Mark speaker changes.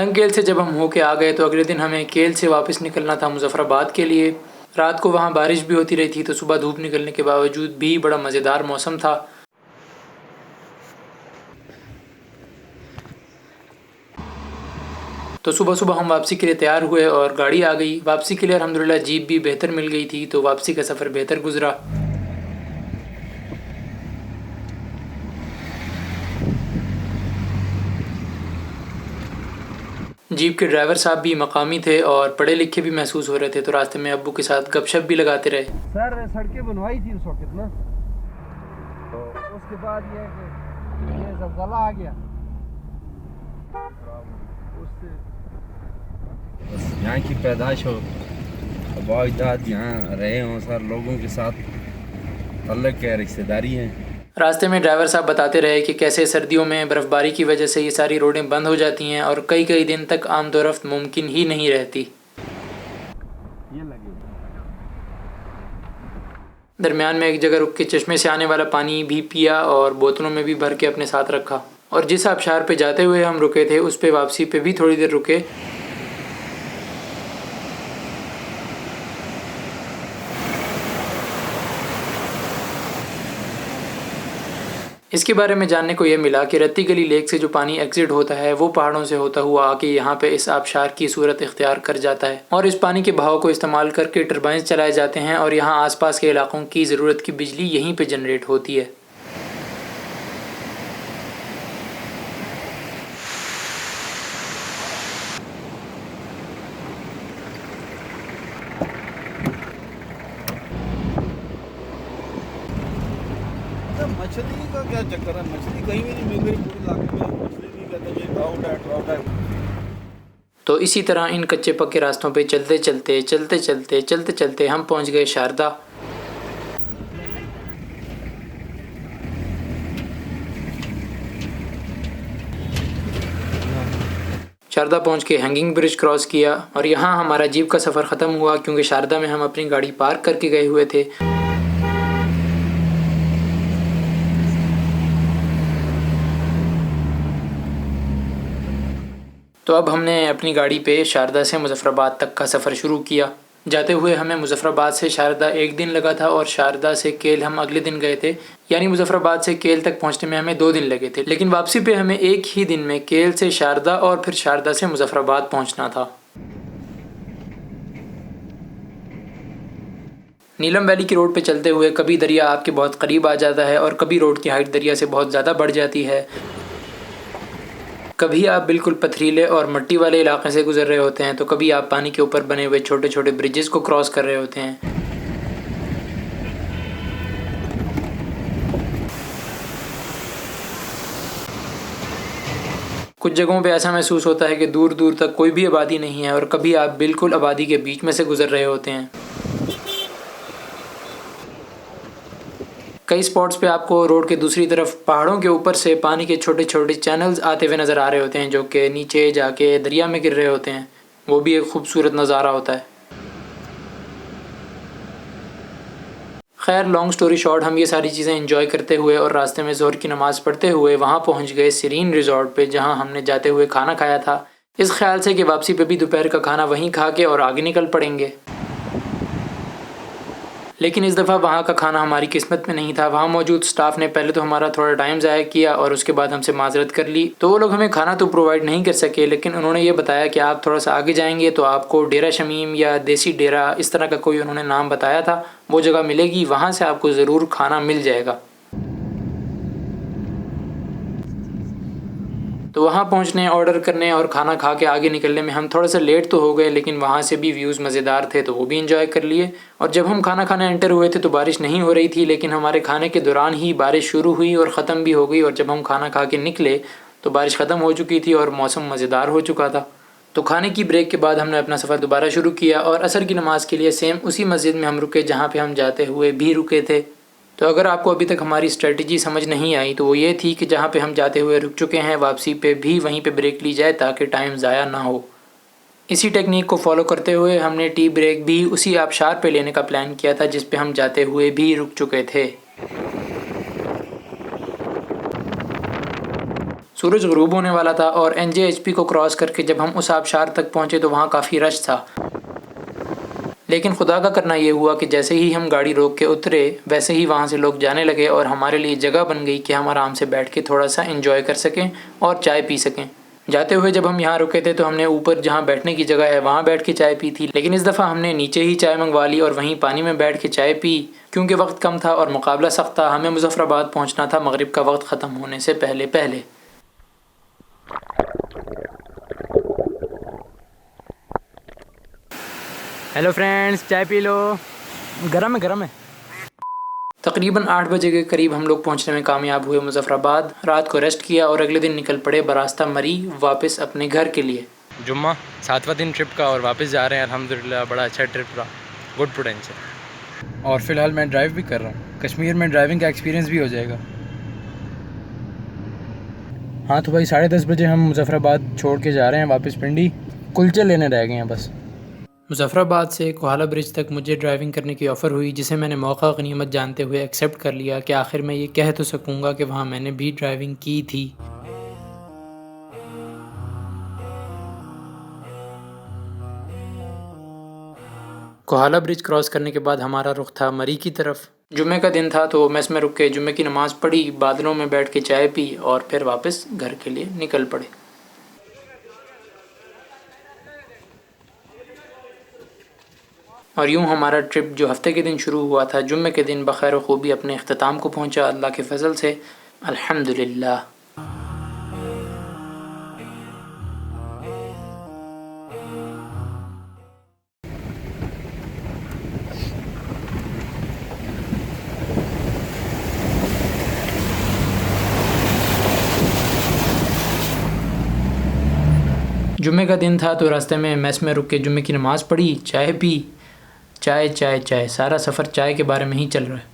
Speaker 1: अड़ंगकेल से जब हम होके आ गए तो अगले दिन हमें केल से वापस निकलना था मुजफ्फराबाद के लिए। रात को वहाँ बारिश भी होती रही थी तो सुबह धूप निकलने के बावजूद भी बड़ा मज़ेदार मौसम था। तो सुबह सुबह हम वापसी के लिए तैयार हुए और गाड़ी आ गई। वापसी के लिए अल्हम्दुलिल्लाह जीप भी बेहतर मिल गई थी तो वापसी का सफ़र बेहतर गुजरा। जीप के ड्राइवर साहब भी मकामी थे और पढ़े लिखे भी महसूस हो रहे थे तो रास्ते में अब्बू के साथ गपशप भी लगाते रहे।
Speaker 2: सर सड़कें बनवाई थी उस वक्त ना, तो उसके बाद ये ज़लज़ला आ गया, उससे बस यहाँ की पैदाइश हो, अबाइदाद यहाँ रहे हों सर, लोगों के साथ अलग क्या रिश्तेदारी है।
Speaker 1: रास्ते में ड्राइवर साहब बताते रहे कि कैसे सर्दियों में बर्फ़बारी की वजह से ये सारी रोडें बंद हो जाती हैं और कई कई दिन तक आमदोरफ्त मुमकिन ही नहीं रहती।
Speaker 2: ये लगे
Speaker 1: दरमियान में एक जगह रुक के चश्मे से आने वाला पानी भी पिया और बोतलों में भी भर के अपने साथ रखा। और जिस आबशार पे जाते हुए हम रुके थे उस पे वापसी पे भी थोड़ी देर रुके। इसके बारे में जानने को यह मिला कि रत्ती गली लेक से जो पानी एग्जिट होता है वो पहाड़ों से होता हुआ आके यहाँ पे इस आबशार की सूरत इख्तियार कर जाता है और इस पानी के बहाव को इस्तेमाल करके टरबाइन चलाए जाते हैं और यहाँ आसपास के इलाकों की ज़रूरत की बिजली यहीं पे जनरेट होती है।
Speaker 2: मछली का क्या चक्कर है, मछली कहीं भी नहीं मिल रही पूरे इलाके में, मछली नहीं कहते ये ट्राउट है।
Speaker 1: तो इसी तरह इन कच्चे पक्के रास्तों पे चलते चलते हम पहुँच गए शारदा। शारदा पहुँच के हैंगिंग ब्रिज क्रॉस किया और यहाँ हमारा जीप का सफ़र ख़त्म हुआ क्योंकि शारदा में हम अपनी गाड़ी पार्क करके गए हुए थे। तो अब हमने अपनी गाड़ी पे शारदा से मुजफ्फराबाद तक का सफ़र शुरू किया। जाते हुए हमें मुजफ्फराबाद से शारदा एक दिन लगा था और शारदा से केल हम अगले दिन गए थे, यानी मुजफ्फराबाद से केल तक पहुंचने में हमें 2 दिन लगे थे। लेकिन वापसी पे हमें एक ही दिन में केल से शारदा और फिर शारदा से मुजफ्फराबाद पहुंचना था। नीलम वैली की रोड पे चलते हुए कभी दरिया आपके बहुत करीब आ जाता है और कभी रोड की हाइट दरिया से बहुत ज़्यादा बढ़ जाती है। कभी आप बिल्कुल पथरीले और मिट्टी वाले इलाके से गुजर रहे होते हैं तो कभी आप पानी के ऊपर बने हुए छोटे छोटे ब्रिजेस को क्रॉस कर रहे होते हैं। कुछ जगहों पे ऐसा महसूस होता है कि दूर दूर तक कोई भी आबादी नहीं है और कभी आप बिल्कुल आबादी के बीच में से गुजर रहे होते हैं। कई स्पॉट्स पे आपको रोड के दूसरी तरफ पहाड़ों के ऊपर से पानी के छोटे छोटे चैनल्स आते हुए नज़र आ रहे होते हैं जो कि नीचे जाके दरिया में गिर रहे होते हैं। वो भी एक खूबसूरत नज़ारा होता है। खैर लॉन्ग स्टोरी शॉर्ट, हम ये सारी चीज़ें एंजॉय करते हुए और रास्ते में ज़ोहर की नमाज़ पढ़ते हुए वहाँ पहुँच गए सीरीन रिजॉर्ट पे, जहाँ हमने जाते हुए खाना खाया था इस ख्याल से कि वापसी पे भी दोपहर का खाना वहीं खा के और आगे निकल पड़ेंगे। लेकिन इस दफ़ा वहाँ का खाना हमारी किस्मत में नहीं था। वहाँ मौजूद स्टाफ ने पहले तो हमारा थोड़ा टाइम ज़ाया किया और उसके बाद हमसे माजरत कर ली। तो वो लोग हमें खाना तो प्रोवाइड नहीं कर सके, लेकिन उन्होंने ये बताया कि आप थोड़ा सा आगे जाएंगे तो आपको डेरा शमीम या देसी डेरा, इस तरह का कोई उन्होंने नाम बताया था, वो जगह मिलेगी, वहाँ से आपको ज़रूर खाना मिल जाएगा। तो वहाँ पहुँचने, ऑर्डर करने और खाना खा के आगे निकलने में हम थोड़ा सा लेट तो हो गए, लेकिन वहाँ से भी व्यूज़ मज़ेदार थे तो वो भी इंजॉय कर लिए। और जब हम खाना खाने एंटर हुए थे तो बारिश नहीं हो रही थी, लेकिन हमारे खाने के दौरान ही बारिश शुरू हुई और ख़त्म भी हो गई। और जब हम खाना खा के निकले तो बारिश ख़त्म हो चुकी थी और मौसम मज़ेदार हो चुका था। तो खाने की ब्रेक के बाद हमने अपना सफ़र दोबारा शुरू किया और असर की नमाज़ के लिए सेम उसी मस्जिद में हम रुके जहाँ पर हम जाते हुए भी रुके थे। तो अगर आपको अभी तक हमारी स्ट्रेटजी समझ नहीं आई तो वो ये थी कि जहाँ पे हम जाते हुए रुक चुके हैं वापसी पे भी वहीं पे ब्रेक ली जाए ताकि टाइम ज़ाया ना हो। इसी टेक्निक को फॉलो करते हुए हमने टी ब्रेक भी उसी आबशार पे लेने का प्लान किया था जिस पे हम जाते हुए भी रुक चुके थे। सूरज ग़ुरूब होने वाला था और NJHP को क्रॉस करके जब हम उस आबशार तक पहुँचे तो वहाँ काफ़ी रश था। लेकिन खुदा का करना ये हुआ कि जैसे ही हम गाड़ी रोक के उतरे वैसे ही वहाँ से लोग जाने लगे और हमारे लिए जगह बन गई कि हम आराम से बैठ के थोड़ा सा एंजॉय कर सकें और चाय पी सकें। जाते हुए जब हम यहाँ रुके थे तो हमने ऊपर जहाँ बैठने की जगह है वहाँ बैठ के चाय पी थी, लेकिन इस दफ़ा हमने नीचे ही चाय मंगवा ली और वहीं पानी में बैठ के चाय पी। क्योंकि वक्त कम था और मुकाबला सख्त था, हमें मुज़फ़्फ़राबाद पहुँचना था मगरिब का वक्त ख़त्म होने से पहले पहले। हेलो फ्रेंड्स, चाय पी लो, गरम है गरम है। तकरीबन 8 बजे के करीब हम लोग पहुंचने में कामयाब हुए मुज़फ़्फ़राबाद। रात को रेस्ट किया और अगले दिन निकल पड़े बरास्ता मरी वापस अपने घर के लिए।
Speaker 3: जुम्मा 7वां दिन ट्रिप का और वापस जा रहे हैं। अल्हम्दुलिल्लाह बड़ा अच्छा ट्रिप रहा, गुड पोटेंशियल। और फ़िलहाल मैं ड्राइव भी कर रहा हूँ, कश्मीर में ड्राइविंग का एक्सपीरियंस भी हो जाएगा। हाँ तो भाई 10:30 बजे हम मुज़फ़्फ़राबाद छोड़ के जा रहे हैं वापस पिंडी। कुलचे लेने रह गए हैं बस।
Speaker 1: मुज़फ़्फ़राबाद से कोहाला ब्रिज तक मुझे ड्राइविंग करने की ऑफ़र हुई, जिसे मैंने मौका गनीमत जानते हुए एक्सेप्ट कर लिया कि आखिर मैं ये कह तो सकूँगा कि वहाँ मैंने भी ड्राइविंग की थी। कोहाला ब्रिज क्रॉस करने के बाद हमारा रुख था मरी की तरफ। जुम्मे का दिन था तो मेस में रुक के जुम्मे की नमाज़ पढ़ी, बादलों में बैठ के चाय पी और फिर वापस घर के लिए निकल पड़े। और यूँ हमारा ट्रिप जो हफ़्ते के दिन शुरू हुआ था जुम्मे के दिन बख़ैर खूबी अपने अख्ताम को पहुँचा, अल्लाह के फ़ज़ल से, अल्हम्दुलिल्लाह। जुम्मे का दिन था तो रास्ते में मेस में रुक के जुम्मे की नमाज़ पढ़ी, चाय पी। चाय चाय चाय, सारा सफ़र चाय के बारे में ही चल रहा है।